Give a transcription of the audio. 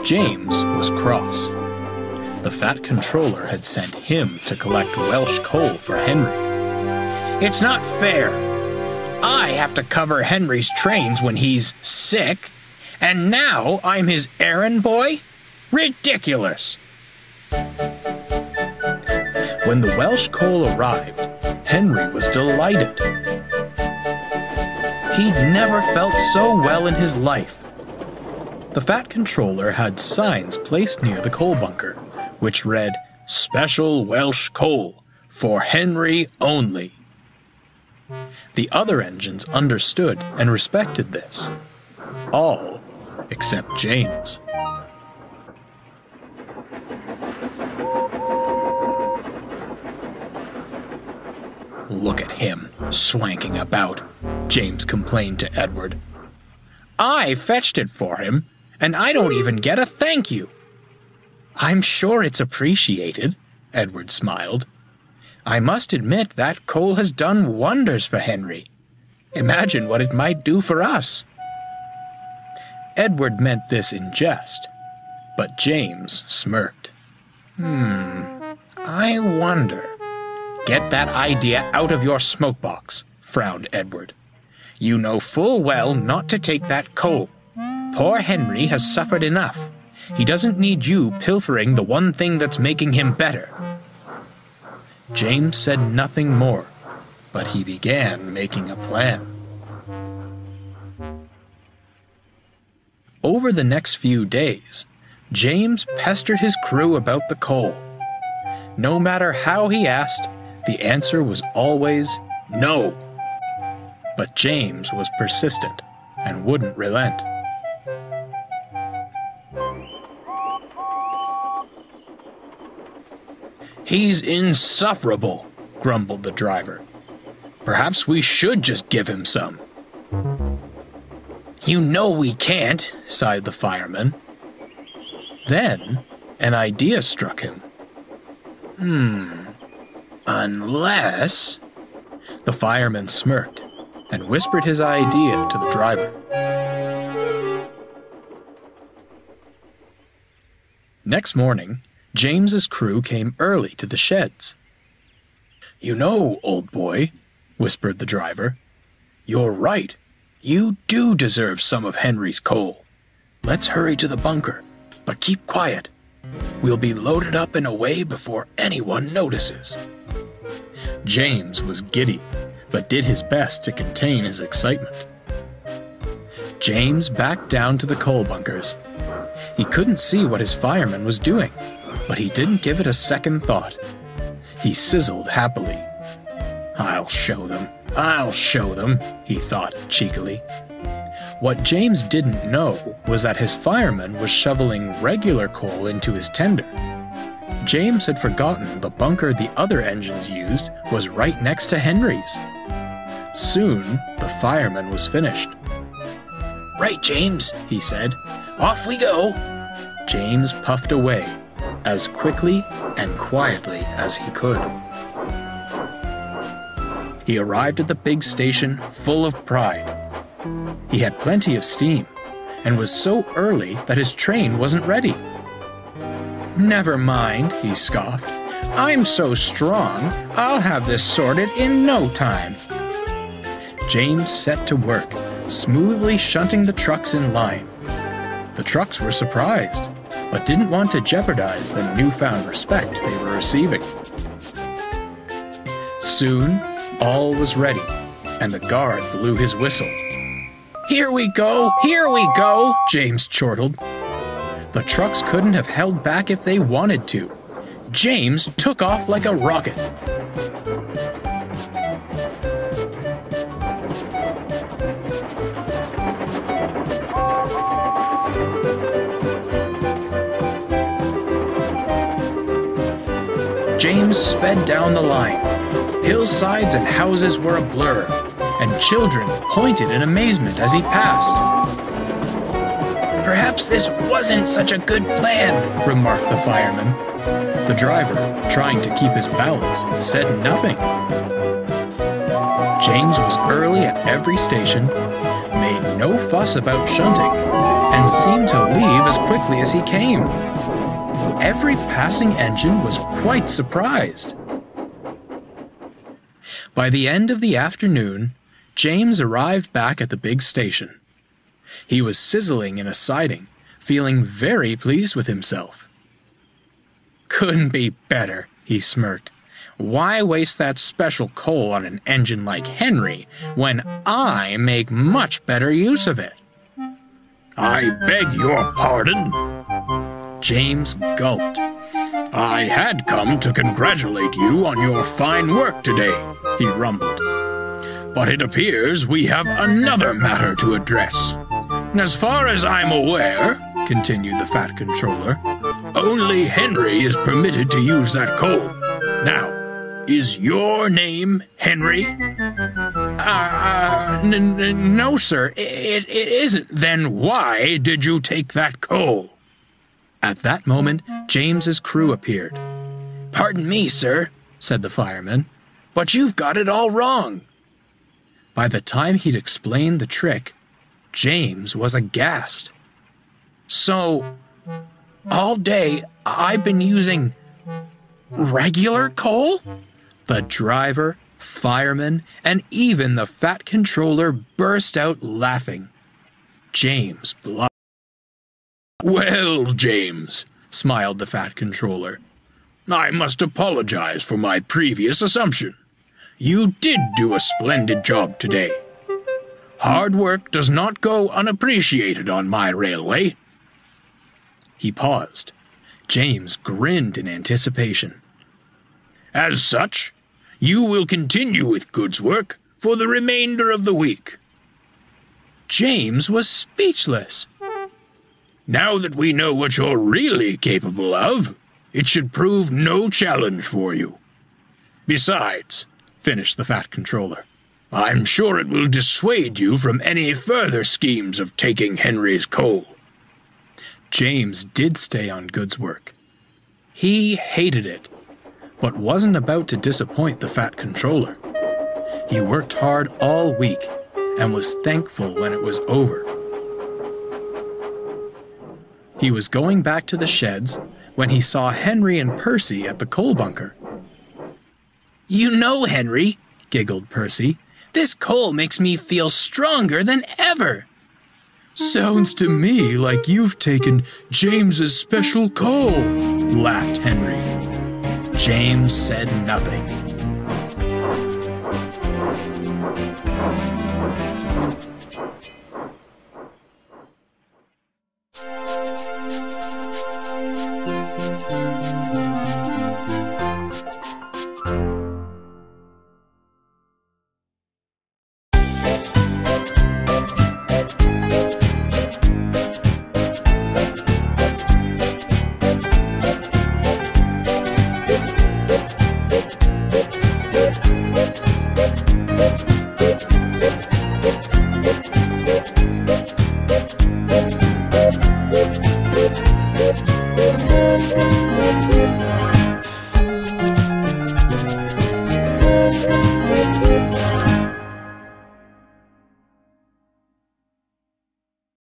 James was cross. The fat controller had sent him to collect Welsh coal for Henry. "It's not fair. I have to cover Henry's trains when he's sick, and now I'm his errand boy? Ridiculous!" When the Welsh coal arrived, Henry was delighted. He'd never felt so well in his life. The fat controller had signs placed near the coal bunker, which read, "Special Welsh coal, for Henry only." The other engines understood and respected this. All except James. "Look at him, swanking about," James complained to Edward. "I fetched it for him, and I don't even get a thank you." "I'm sure it's appreciated," Edward smiled. "I must admit that coal has done wonders for Henry. Imagine what it might do for us." Edward meant this in jest, but James smirked. I wonder. "Get that idea out of your smokebox," frowned Edward. "You know full well not to take that coal. Poor Henry has suffered enough. He doesn't need you pilfering the one thing that's making him better." James said nothing more, but he began making a plan. Over the next few days, James pestered his crew about the coal. No matter how he asked, the answer was always no. But James was persistent and wouldn't relent. "He's insufferable," grumbled the driver. "Perhaps we should just give him some." "You know we can't," sighed the fireman. Then an idea struck him. Unless... The fireman smirked and whispered his idea to the driver. Next morning, James's crew came early to the sheds. "You know, old boy," whispered the driver, "you're right. You do deserve some of Henry's coal. Let's hurry to the bunker, but keep quiet. We'll be loaded up and away before anyone notices." James was giddy, but did his best to contain his excitement. James backed down to the coal bunkers. He couldn't see what his fireman was doing, but he didn't give it a second thought. He sizzled happily. I'll show them, he thought cheekily. What James didn't know was that his fireman was shoveling regular coal into his tender. James had forgotten the bunker the other engines used was right next to Henry's. Soon, the fireman was finished. "Right, James," he said. "Off we go." James puffed away, as quickly and quietly as he could. He arrived at the big station full of pride. He had plenty of steam, and was so early that his train wasn't ready. "Never mind," he scoffed. "I'm so strong, I'll have this sorted in no time." James set to work, smoothly shunting the trucks in line. The trucks were surprised, but didn't want to jeopardize the newfound respect they were receiving. Soon, all was ready, and the guard blew his whistle. Here we go, James chortled. The trucks couldn't have held back if they wanted to. James took off like a rocket. James sped down the line. Hillsides and houses were a blur, and children pointed in amazement as he passed. "Perhaps this wasn't such a good plan," remarked the fireman. The driver, trying to keep his balance, said nothing. James was early at every station, made no fuss about shunting and seemed to leave as quickly as he came. Every passing engine was quite surprised. By the end of the afternoon, James arrived back at the big station. He was sizzling in a siding, feeling very pleased with himself. "Couldn't be better," he smirked. "Why waste that special coal on an engine like Henry when I make much better use of it?" "I beg your pardon?" James gulped. "I had come to congratulate you on your fine work today," he rumbled. "But it appears we have another matter to address. As far as I'm aware," continued the Fat Controller, "only Henry is permitted to use that coal. Now, is your name Henry?" No, sir, it isn't." "Then why did you take that coal?" At that moment, James's crew appeared. "Pardon me, sir," said the fireman, "but you've got it all wrong." By the time he'd explained the trick, James was aghast. "So, all day I've been using regular coal?" The driver, fireman, and even the Fat Controller burst out laughing. James blushed. "Well, James," smiled the Fat Controller, "I must apologize for my previous assumption. You did do a splendid job today. Hard work does not go unappreciated on my railway." He paused. James grinned in anticipation. "As such, you will continue with goods work for the remainder of the week." James was speechless. "Now that we know what you're really capable of, it should prove no challenge for you. Besides," finished the Fat Controller, "I'm sure it will dissuade you from any further schemes of taking Henry's coal." James did stay on goods work. He hated it, but wasn't about to disappoint the Fat Controller. He worked hard all week and was thankful when it was over. He was going back to the sheds when he saw Henry and Percy at the coal bunker. "You know, Henry," giggled Percy, "this coal makes me feel stronger than ever." "Sounds to me like you've taken James's special coal," laughed Henry. James said nothing.